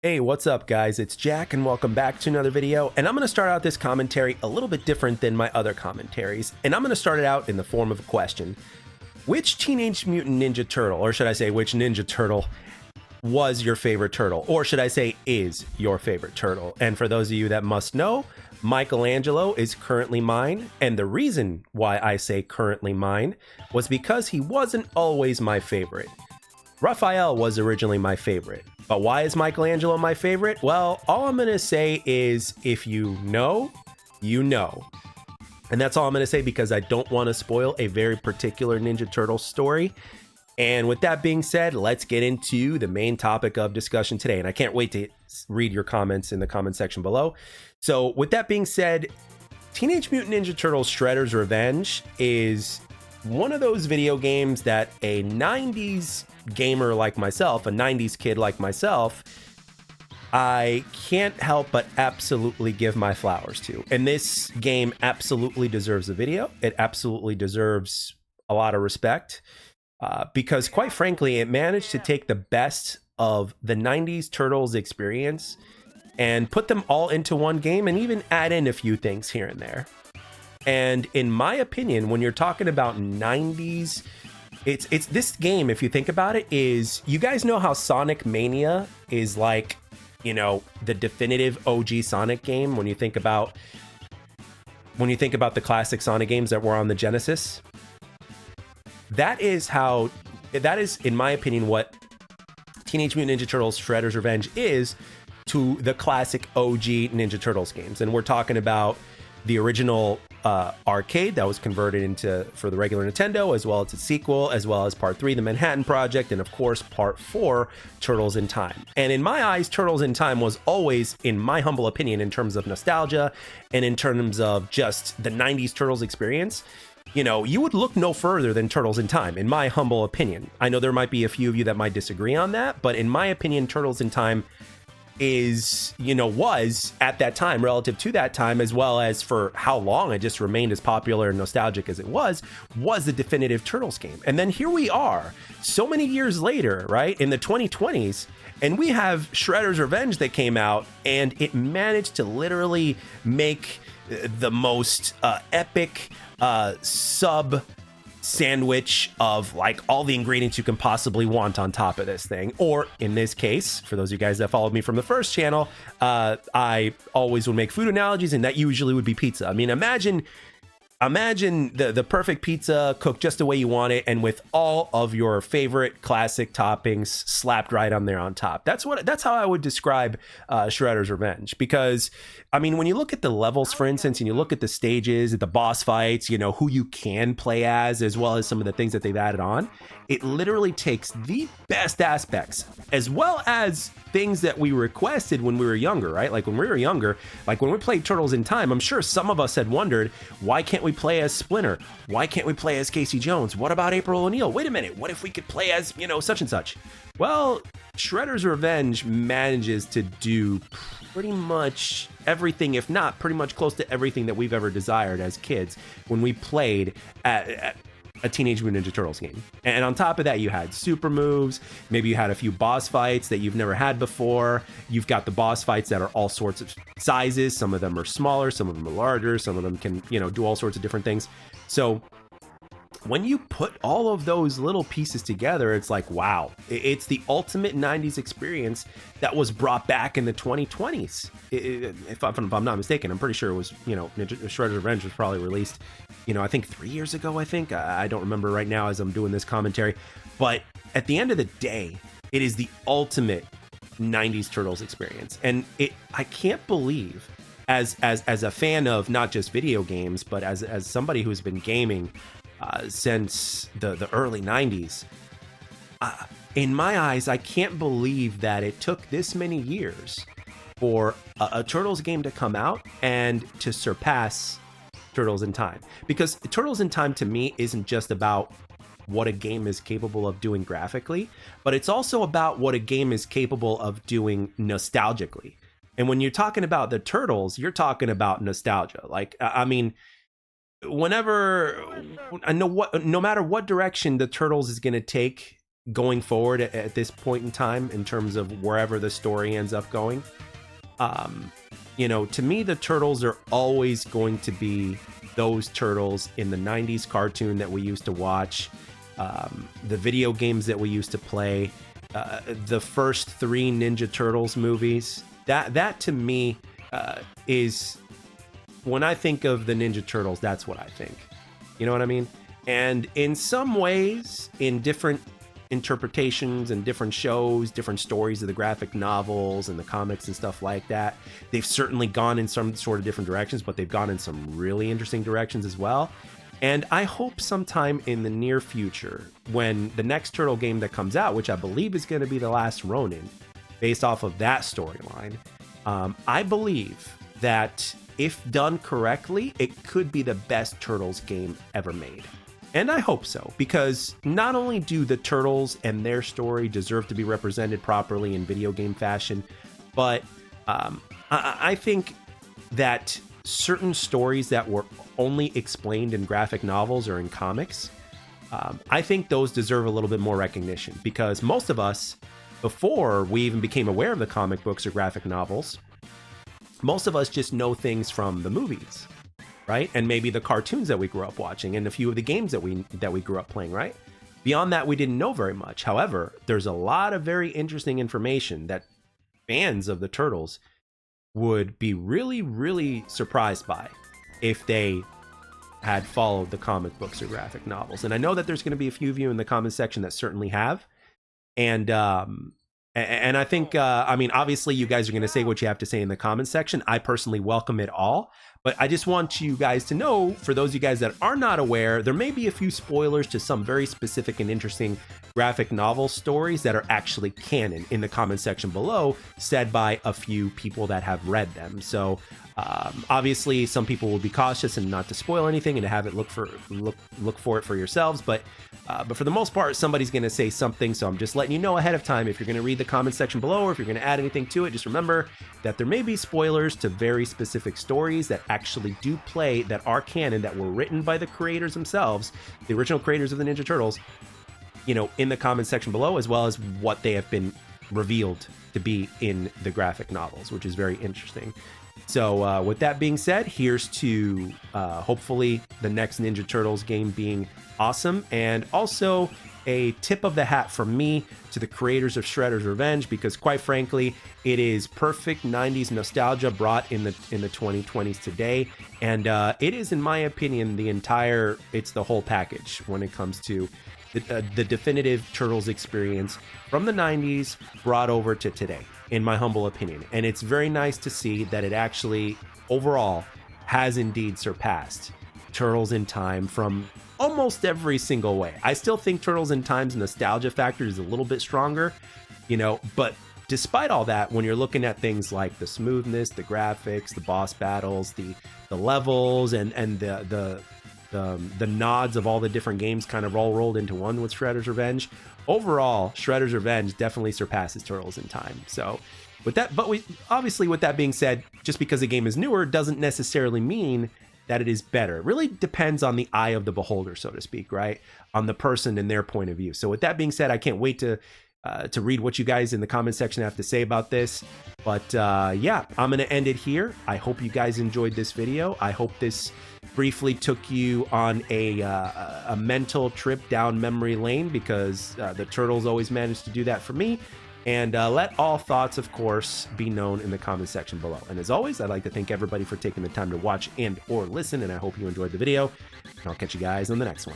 Hey, what's up guys? It's Jack and welcome back to another video. And I'm going to start out this commentary a little bit different than my other commentaries. And I'm going to start it out in the form of a question. Which Teenage Mutant Ninja Turtle, or should I say which Ninja Turtle, was your favorite turtle? Or should I say is your favorite turtle? And for those of you that must know, Michelangelo is currently mine. And the reason why I say currently mine was because he wasn't always my favorite. Raphael was originally my favorite. But why is Michelangelo my favorite? Well, all I'm going to say is if you know, you know. And that's all I'm going to say because I don't want to spoil a very particular Ninja Turtle story. And with that being said, let's get into the main topic of discussion today. And I can't wait to read your comments in the comment section below. So with that being said, Teenage Mutant Ninja Turtles Shredder's Revenge is one of those video games that a 90s gamer like myself, a 90s kid like myself, I can't help but absolutely give my flowers to. And this game absolutely deserves a video. It absolutely deserves a lot of respect because quite frankly, it managed to take the best of the 90s Turtles experience and put them all into one game and even add in a few things here and there. And in my opinion, when you're talking about 90s, it's this game, if you think about it, is, you guys know how Sonic Mania is like, you know, the definitive OG Sonic game when you think about the classic Sonic games that were on the Genesis. That is, in my opinion, what Teenage Mutant Ninja Turtles Shredder's Revenge is to the classic OG Ninja Turtles games. And we're talking about the original arcade that was converted into for the regular Nintendo, as well as its sequel, as well as part 3, the Manhattan Project, and of course part 4, Turtles in Time. And in my eyes, Turtles in Time was always, in my humble opinion, in terms of nostalgia and in terms of just the 90s Turtles experience, you know, you would look no further than Turtles in Time, in my humble opinion. I know there might be a few of you that might disagree on that, but in my opinion, Turtles in Time is, you know, was at that time, relative to that time, as well as for how long it just remained as popular and nostalgic as it was the definitive Turtles game. And then here we are so many years later, right, in the 2020s, and we have Shredder's Revenge that came out, and it managed to literally make the most epic sub sandwich of like all the ingredients you can possibly want on top of this thing. Or in this case, for those of you guys that followed me from the first channel, I always would make food analogies, and that usually would be pizza. I mean, imagine the perfect pizza cooked just the way you want it, and with all of your favorite classic toppings slapped right on there on top. That's how I would describe Shredder's Revenge. Because I mean, when you look at the levels, for instance, and you look at the stages, at the boss fights, you know, who you can play as well as some of the things that they've added on, it literally takes the best aspects, as well as things that we requested when we were younger, right? Like when we were younger, like when we played Turtles in Time, I'm sure some of us had wondered, why can't we play as Splinter? Why can't we play as Casey Jones? What about April O'Neil? Wait a minute, what if we could play as, you know, such and such? Well, Shredder's Revenge manages to do pretty much everything, if not pretty much close to everything that we've ever desired as kids when we played at a Teenage Mutant Ninja Turtles game. And on top of that, you had super moves. Maybe you had a few boss fights that you've never had before. You've got the boss fights that are all sorts of sizes. Some of them are smaller, some of them are larger, some of them can, you know, do all sorts of different things. So when you put all of those little pieces together, it's like, wow, it's the ultimate 90s experience that was brought back in the 2020s. If I'm not mistaken, I'm pretty sure it was, you know, Shredder's Revenge was probably released, you know, I think 3 years ago, I don't remember right now as I'm doing this commentary. But at the end of the day, it is the ultimate 90s Turtles experience. And I can't believe, as a fan of not just video games, but as somebody who's been gaming since the early 90s, in my eyes, I can't believe that it took this many years for a Turtles game to come out and to surpass Turtles in Time. Because Turtles in Time to me isn't just about what a game is capable of doing graphically, but it's also about what a game is capable of doing nostalgically. And when you're talking about the Turtles, you're talking about nostalgia. Like, I mean, no matter what direction the Turtles is going to take going forward at this point in time in terms of wherever the story ends up going. You know, to me, the Turtles are always going to be those Turtles in the 90s cartoon that we used to watch, the video games that we used to play, the first 3 Ninja Turtles movies. That to me is, when I think of the Ninja Turtles, that's what I think. You know what I mean? And in some ways, in different interpretations and different shows, different stories of the graphic novels and the comics and stuff like that, they've certainly gone in some sort of different directions, but they've gone in some really interesting directions as well. And I hope sometime in the near future, when the next Turtle game that comes out, which I believe is going to be The Last Ronin, based off of that storyline, I believe that if done correctly, it could be the best Turtles game ever made. And I hope so, because not only do the Turtles and their story deserve to be represented properly in video game fashion, but I think that certain stories that were only explained in graphic novels or in comics, I think those deserve a little bit more recognition, because most of us, before we even became aware of the comic books or graphic novels, most of us just know things from the movies, right? And maybe the cartoons that we grew up watching and a few of the games that we grew up playing, right? Beyond that, we didn't know very much. However, there's a lot of very interesting information that fans of the Turtles would be really, really surprised by if they had followed the comic books or graphic novels. And I know that there's going to be a few of you in the comment section that certainly have. And I think, I mean, obviously you guys are going to say what you have to say in the comment section. I personally welcome it all. But I just want you guys to know, for those of you guys that are not aware, there may be a few spoilers to some very specific and interesting graphic novel stories that are actually canon in the comment section below, said by a few people that have read them. So obviously some people will be cautious and not to spoil anything and to have it look for it for yourselves. But for the most part, somebody's going to say something. So I'm just letting you know ahead of time, if you're going to read the comment section below, or if you're going to add anything to it, just remember that there may be spoilers to very specific stories that actually do play, that are canon, that were written by the creators themselves, the original creators of the Ninja Turtles, you know, in the comment section below, as well as what they have been revealed to be in the graphic novels, which is very interesting. So with that being said, here's to hopefully the next Ninja Turtles game being awesome, and also a tip of the hat from me to the creators of Shredder's Revenge, because quite frankly, it is perfect 90s nostalgia brought in the 2020s today. And it is, in my opinion, it's the whole package when it comes to the definitive Turtles experience from the 90s brought over to today, in my humble opinion. And it's very nice to see that it actually overall has indeed surpassed Turtles in Time from almost every single way. I still think Turtles in Time's nostalgia factor is a little bit stronger, you know, but despite all that, when you're looking at things like the smoothness, the graphics, the boss battles, the levels, and the nods of all the different games kind of all rolled into one with Shredder's Revenge, overall, Shredder's Revenge definitely surpasses Turtles in Time. So with that, but obviously with that being said, just because a game is newer doesn't necessarily mean that it is better. It really depends on the eye of the beholder, so to speak, right? On the person and their point of view. So with that being said, I can't wait to read what you guys in the comment section have to say about this. But yeah, I'm going to end it here. I hope you guys enjoyed this video. I hope this briefly took you on a mental trip down memory lane, because the Turtles always managed to do that for me. And let all thoughts, of course, be known in the comment section below. And as always, I'd like to thank everybody for taking the time to watch and or listen, and I hope you enjoyed the video. And I'll catch you guys on the next one.